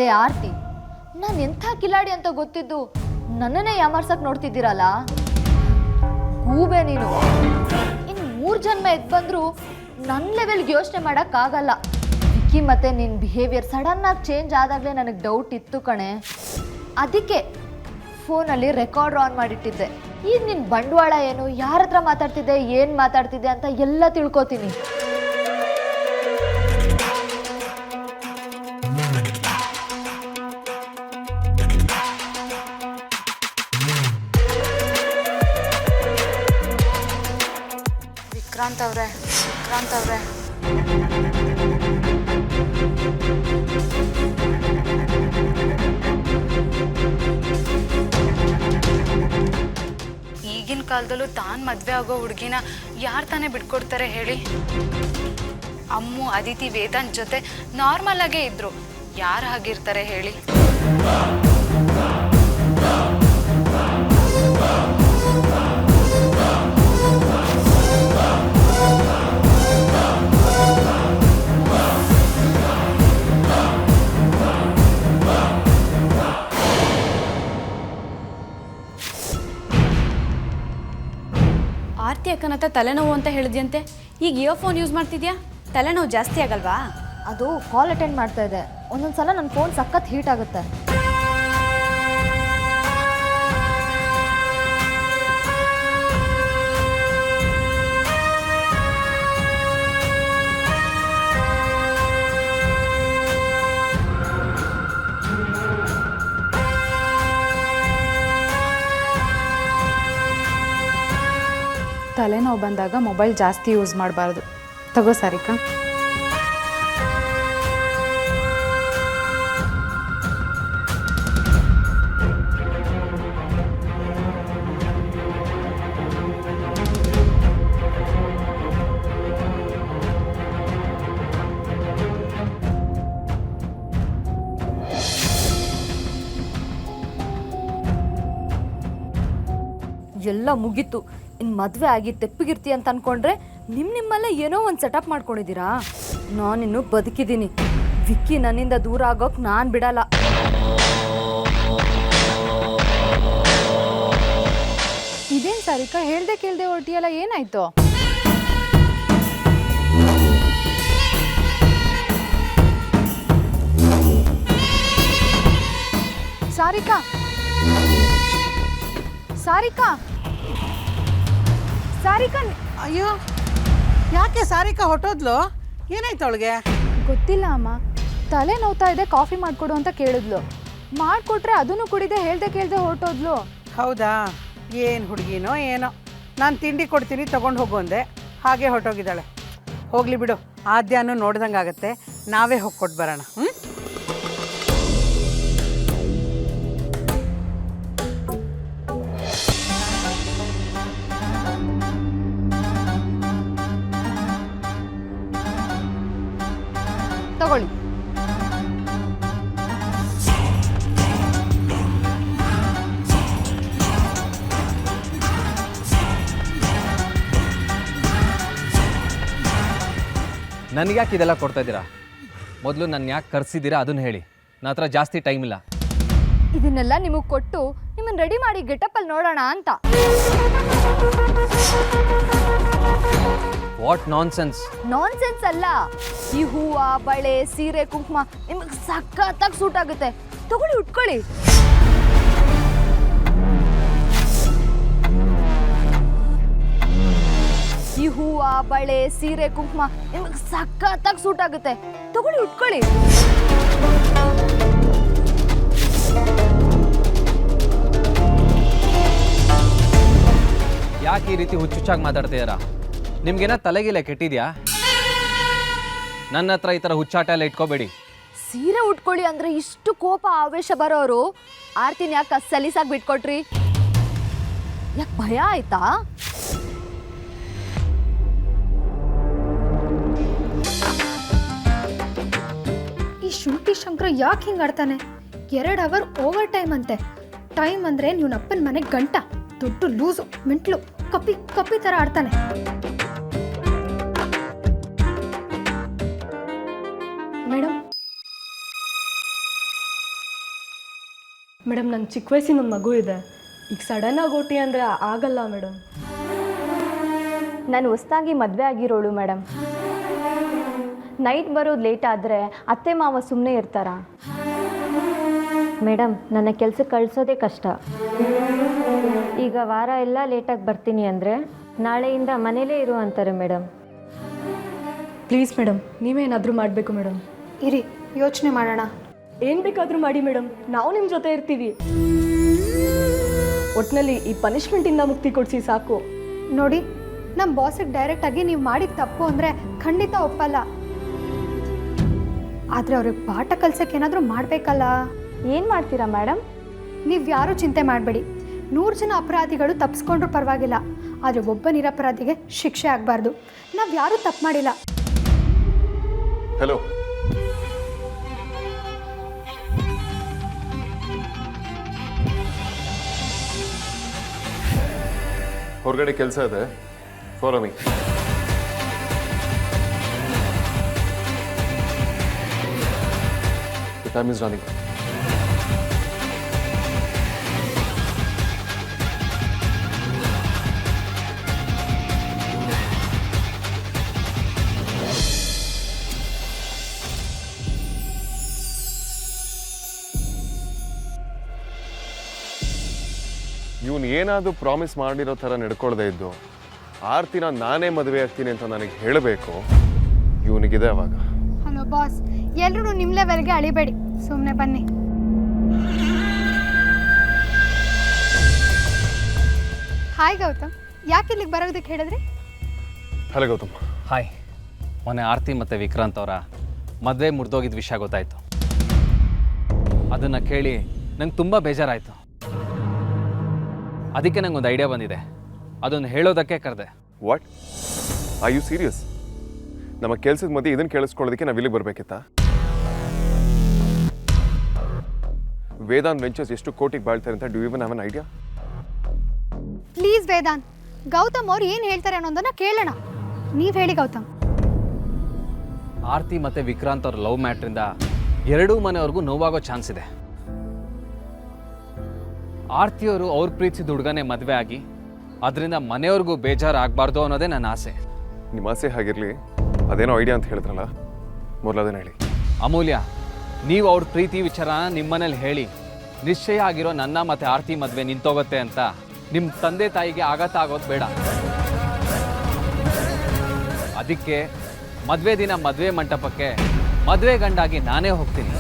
ಲೇ ಆರ್ತಿ, ನಾನು ಎಂಥ ಕಿಲಾಡಿ ಅಂತ ಗೊತ್ತಿದ್ದು ನನ್ನನ್ನೇ ಯಾಮಾರ್ಸಕ್ ನೋಡ್ತಿದ್ದೀರಲ್ಲ. ಗೂಬೆ ನೀನು. ಇನ್ನು 3 ಜನ್ಮ ಎದ್ದು ಬಂದರೂ ನನ್ನ ಲೆವೆಲ್ಗೆ ಯೋಚನೆ ಮಾಡೋಕ್ಕಾಗಲ್ಲ. ವಿಕ್ಕಿ ಮತ್ತು ನಿನ್ನ ಬಿಹೇವಿಯರ್ ಸಡನ್ನಾಗಿ ಚೇಂಜ್ ಆದಾಗಲೇ ನನಗೆ ಡೌಟ್ ಇತ್ತು ಕಣೆ. ಅದಕ್ಕೆ ಫೋನಲ್ಲಿ ರೆಕಾರ್ಡ್ ಆನ್ ಮಾಡಿಟ್ಟಿದ್ದೆ. ಈಗ ನಿನ್ನ ಬಂಡವಾಳ ಏನು, ಯಾರ ಹತ್ರ ಮಾತಾಡ್ತಿದ್ದೆ, ಏನು ಮಾತಾಡ್ತಿದ್ದೆ ಅಂತ ಎಲ್ಲ ತಿಳ್ಕೊತೀನಿ. ವಿಕ್ರಾಂತ್ ಅವ್ರೆ, ಈಗಿನ ಕಾಲದಲ್ಲೂ ತಾನು ಮದುವೆ ಆಗೋ ಹುಡುಗಿನ ಯಾರು ತಾನೇ ಬಿಟ್ಕೊಡ್ತಾರೆ ಹೇಳಿ? ಅಮ್ಮು, ಅದಿತಿ, ವೇದಾಂತ್ ಜೊತೆ ನಾರ್ಮಲ್ ಆಗೇ ಇದ್ರು. ಯಾರು ಹಾಗಿರ್ತಾರೆ ಹೇಳಿ? ಆರ್ತಿ ಅಕ್ಕನತ್ತ ತಲೆನೋವು ಅಂತ ಹೇಳಿದ್ಯಂತೆ, ಈಗ ಇಯರ್ಫೋನ್ ಯೂಸ್ ಮಾಡ್ತಿದ್ಯಾ? ತಲೆನೋವು ಜಾಸ್ತಿ ಆಗಲ್ವಾ? ಅದು ಕಾಲ್ ಅಟೆಂಡ್ ಮಾಡ್ತಾ ಇದೆ. ಒಂದೊಂದ್ಸಲ ನನ್ನ ಫೋನ್ ಸಖತ್ ಹೀಟ್ ಆಗುತ್ತೆ. ತಲೆನೋವು ಬಂದಾಗ ಮೊಬೈಲ್ ಜಾಸ್ತಿ ಯೂಸ್ ಮಾಡಬಾರ್ದು. ತಗೋ ಸಾರಿಕಾ. ಎಲ್ಲ ಮುಗೀತು. ಇನ್ನು ಮದುವೆ ಆಗಿ ತೆಪ್ಪಗಿರ್ತಿ ಅಂತ ಅನ್ಕೊಂಡ್ರೆ ನಿಮ್ಮಲ್ಲೇ ಏನೋ ಒಂದು ಸೆಟಪ್ ಮಾಡ್ಕೊಂಡಿದ್ದೀರಾ. ನಾನಿನ್ನು ಬದುಕಿದ್ದೀನಿ. ವಿಕ್ಕಿ ನನ್ನಿಂದ ದೂರ ಆಗೋಕೆ ನಾನು ಬಿಡಲ್ಲ. ಇದೇನು ಸಾರಿಕಾ, ಹೇಳ್ದೆ ಕೇಳ್ದೆ ಹೊರಟಿಯಲ್ಲ, ಏನಾಯ್ತು? ಸಾರಿಕಾ, ಸಾರಿಕಾ, ಸಾರಿಕಾ. ಅಯ್ಯೋ, ಯಾಕೆ ಸಾರಿಕಾ ಹೊಟ್ಟೋದ್ಲು? ಏನಾಯ್ತು ಅವಳಿಗೆ? ಗೊತ್ತಿಲ್ಲ ಅಮ್ಮ, ತಲೆ ನೋವ್ತಾ ಇದೆ, ಕಾಫಿ ಮಾಡಿಕೊಡು ಅಂತ ಕೇಳಿದ್ಲು. ಮಾಡಿಕೊಟ್ರೆ ಅದನ್ನು ಕುಡಿದೆ, ಹೇಳ್ದೆ ಕೇಳ್ದೆ ಹೊರಟೋದ್ಲು. ಹೌದಾ? ಏನು ಹುಡುಗಿನೋ ಏನೋ. ನಾನು ತಿಂಡಿ ಕೊಡ್ತೀನಿ ತಗೊಂಡು ಹೋಗು ಅಂದೆ, ಹಾಗೆ ಹೊರಟೋಗಿದ್ದಾಳೆ. ಹೋಗಲಿ ಬಿಡು, ಆದ್ಯಾನು ನೋಡ್ದಂಗೆ ಆಗುತ್ತೆ. ನಾವೇ ಹೋಗಿ ಕೊಟ್ಟು ಬರೋಣ. ತಗೊಳ್ಳಿ. ನನಗ್ಯಾಕೆ ಇದೆಲ್ಲ ಕೊಡ್ತಾ ಇದ್ದೀರಾ? ಮೊದಲು ನನ್ನ ಯಾಕೆ ಕರೆಸಿದ್ದೀರಾ ಅದನ್ನು ಹೇಳಿ. ನನ್ನ ಹತ್ರ ಜಾಸ್ತಿ ಟೈಮ್ ಇಲ್ಲ. ಇದನ್ನೆಲ್ಲ ನಿಮಗೆ ಕೊಟ್ಟು ನಿಮ್ಮನ್ನು ರೆಡಿ ಮಾಡಿ ಗೆಟಪ್ಪಲ್ಲಿ ನೋಡೋಣ ಅಂತ. What nonsense? ನಾನ್ಸೆನ್ಸ್ ಅಲ್ಲ. ಈ ಹೂವ, ಬಳೆ, ಸೀರೆ, ಕುಂಕುಮ ನಿಮಗೆ ಸಖತ್ತಾಗಿ ಸೂಟ್ ಆಗುತ್ತೆ. ತಗೊಳ್ಳಿ, ಉಟ್ಕೊಳ್ಳಿ. ಈ ಹೂವ, ಬಳೆ, ಸೀರೆ, ಕುಂಕುಮ ನಿಮಗೆ ಸಖತ್ತಾಗಿ ಸೂಟ್ ಆಗುತ್ತೆ. ತಗೊಳ್ಳಿ, ಉಟ್ಕೊಳ್ಳಿ. ಯಾಕೆ ಈ ರೀತಿ ಹುಚ್ಚುಚ್ಚಾಗಿ ಮಾತಾಡ್ತಿದ್ದೀರಾ? ನಿಮ್ಗೇನ ತಲೆಗಿಲ್ಲ ಕೆಟ್ಟಿದ್ಯಾ? ನನ್ನ ಹತ್ರ ಈ ಥರ ಹುಚ್ಚಾಟ ಎಲ್ಲ ಇಟ್ಕೋಬೇಡಿ. ಸೀರೆ ಉಟ್ಕೊಳ್ಳಿ ಅಂದ್ರೆ ಇಷ್ಟು ಕೋಪ ಆವೇಶ ಬರೋರು ಆರ್ತಿನ ಯಾಕೆ ಸಲೀಸಾಗಿ ಬಿಟ್ಕೊಟ್ರಿ? ಯಾಕೆ ಭಯ ಆಯ್ತಾ? ಈ ಶುಂಠಿ ಶಂಕರ ಯಾಕೆ ಹಿಂಗೆ ಆಡ್ತಾನೆ? 2 ಅವರ್ ಓವರ್ ಟೈಮ್ ಅಂತೆ. ಟೈಮ್ ಅಂದರೆ ನೀವನಪ್ಪನ ಮನೆಗೆ ಗಂಟ. ದೊಡ್ಡ ಲೂಸು, ಮೆಂಟ್ಲು, ಕಪ್ಪಿ ಥರ ಆಡ್ತಾನೆ. ಮೇಡಮ್, ಮೇಡಮ್ ನಂಗೆ ಚಿಕ್ಕ ವಯಸ್ಸಿನ ಒಂದು ಮಗು ಇದೆ, ಈಗ ಸಡನ್ನಾಗಿ ಓಟಿ ಅಂದರೆ ಆಗಲ್ಲ ಮೇಡಮ್. ನಾನು ಹೊಸ್ದಾಗಿ ಮದುವೆ ಆಗಿರೋಳು ಮೇಡಮ್. ನೈಟ್ ಬರೋದು ಲೇಟ್ ಆದರೆ ಅತ್ತೆ ಮಾವ ಸುಮ್ಮನೆ ಇರ್ತಾರಾ? ಮೇಡಮ್ ನನ್ನ ಕೆಲಸಕ್ಕೆ ಕಳಿಸೋದೇ ಕಷ್ಟ. ಈಗ ವಾರ ಎಲ್ಲ ಲೇಟಾಗಿ ಬರ್ತೀನಿ ಅಂದರೆ ನಾಳೆಯಿಂದ ಮನೇಲೇ ಇರು ಅಂತಾರೆ ಮೇಡಮ್. ಪ್ಲೀಸ್ ಮೇಡಮ್, ನೀವೇನಾದರೂ ಮಾಡಬೇಕು ಮೇಡಮ್. ಇರಿ, ಯೋಚನೆ ಮಾಡೋಣ. ಏನು ಬೇಕಾದರೂ ಮಾಡಿ ಮೇಡಮ್, ನಾವು ನಿಮ್ಮ ಜೊತೆ ಇರ್ತೀವಿ. ಒಟ್ಟಿನಲ್ಲಿ ಈ ಪನಿಷ್ಮೆಂಟಿಂದ ಮುಕ್ತಿ ಕೊಡಿಸಿ ಸಾಕು. ನೋಡಿ, ನಮ್ಮ ಬಾಸಿಗೆ ಡೈರೆಕ್ಟಾಗಿ ನೀವು ಮಾಡಿದ ತಪ್ಪು ಅಂದರೆ ಖಂಡಿತ ಒಪ್ಪಲ್ಲ. ಆದರೆ ಅವ್ರಿಗೆ ಪಾಠ ಕಲ್ಸಕ್ಕೆ ಏನಾದರೂ ಮಾಡಬೇಕಲ್ಲ. ಏನು ಮಾಡ್ತೀರಾ ಮೇಡಮ್? ನೀವು ಯಾರೂ ಚಿಂತೆ ಮಾಡಬೇಡಿ. 100 ಜನ ಅಪರಾಧಿಗಳು ತಪ್ಪಿಸ್ಕೊಂಡ್ರೂ ಪರವಾಗಿಲ್ಲ, ಆದರೆ ಒಬ್ಬ ನಿರಪರಾಧಿಗೆ ಶಿಕ್ಷೆ ಆಗಬಾರ್ದು. ನಾವು ಯಾರೂ ತಪ್ಪು ಮಾಡಿಲ್ಲ. ಹಲೋ, ಹೊರಗಡೆ ಕೆಲಸ ಇದೆ, follow me. The time is running. ಇವನು ಏನಾದರೂ ಪ್ರಾಮಿಸ್ ಮಾಡಿರೋ ಥರ ನಡ್ಕೊಳ್ದೇ ಇದ್ದು ಆರ್ತಿನ ನಾನೇ ಮದುವೆ ಆಗ್ತೀನಿ ಅಂತ ನನಗೆ ಹೇಳಬೇಕು. ಇವನಿಗಿದೆ ಅವಾಗ. ಹಲೋ ಬಾಸ್, ಎಲ್ಲರೂ ನಿಮ್ಮ ಲೆವೆಲ್ಗೆ ಅಳಿಬೇಡಿ, ಸುಮ್ಮನೆ ಬನ್ನಿ. ಹಾಯ್ ಗೌತಮ್, ಯಾಕೆ ಇಲ್ಲಿಗೆ ಬರೋದಕ್ಕೆ ಹೇಳಿದ್ರಿ? ಹಲೋ ಗೌತಮ್. ಹಾಯ್. ಮೊನ್ನೆ ಆರ್ತಿ ಮತ್ತು ವಿಕ್ರಾಂತ್ ಅವರ ಮದುವೆ ಮುರಿದೋಗಿದ್ದ ವಿಷಯ ಗೊತ್ತಾಯಿತು. ಅದನ್ನು ಕೇಳಿ ನಂಗೆ ತುಂಬ ಬೇಜಾರಾಯಿತು. ಅದಕ್ಕೆ ನಂಗೊಂದು ಐಡಿಯಾ ಬಂದಿದೆ, ಅದನ್ನು ಹೇಳೋದಕ್ಕೆ ಕರೆದೆ. ವಾಟ್? Are you serious? ನಮ್ಮ ಕೆಲಸದ ಮಧ್ಯೆ ಇದನ್ನು ಕೇಳಿಸ್ಕೊಳ್ಳೋದಕ್ಕೆ ನಾವು ಇಲ್ಲಿಗೆ ಬರಬೇಕಿತ್ತಾ? ವೇದಾಂತ್ ವೆಂಚರ್ಸ್ ಎಷ್ಟು ಕೋಟಿಗೆ ಬಾಳ್ತಾರೆ ಅಂತ do even have an idea? Please Vedant, Gautam ಅವ್ರು ಏನು ಹೇಳ್ತಾರೆ ಅನ್ನೋದನ್ನ ಕೇಳೋಣ. ನೀವು ಹೇಳಿ ಗೌತಮ್. ಆರ್ತಿ ಮತ್ತು ವಿಕ್ರಾಂತ್ ಅವ್ರ ಲವ್ ಮ್ಯಾಟ್ರಿಂದ ಎರಡೂ ಮನೆಯವ್ರಿಗೂ ನೋವಾಗೋ ಚಾನ್ಸ್ ಇದೆ. ಆರ್ತಿಯವರು ಅವ್ರ ಪ್ರೀತಿಸಿದ ಹುಡುಗನೇ ಮದುವೆ ಆಗಿ ಅದರಿಂದ ಮನೆಯವ್ರಿಗೂ ಬೇಜಾರು ಆಗಬಾರ್ದು ಅನ್ನೋದೇ ನನ್ನ ಆಸೆ. ನಿಮ್ಮ ಆಸೆ ಹಾಗಿರಲಿ, ಅದೇನೋ ಐಡಿಯಾ ಅಂತ ಹೇಳಿದ್ರಲ್ಲ, ಮೊದಲದೇನು ಹೇಳಿ. ಅಮೂಲ್ಯ, ನೀವು ಅವ್ರ ಪ್ರೀತಿ ವಿಚಾರನ ನಿಮ್ಮ ಮನೇಲಿ ಹೇಳಿ ನಿಶ್ಚಯ ಆಗಿರೋ ನನ್ನ ಮತ್ತು ಆರ್ತಿ ಮದುವೆ ನಿಂತೋಗುತ್ತೆ ಅಂತ ನಿಮ್ಮ ತಂದೆ ತಾಯಿಗೆ ಆಘಾತ ಆಗೋದು ಬೇಡ. ಅದಕ್ಕೆ ಮದುವೆ ದಿನ ಮದುವೆ ಮಂಟಪಕ್ಕೆ ಮದುವೆ ಗಂಡಾಗಿ ನಾನೇ ಹೋಗ್ತೀನಿ.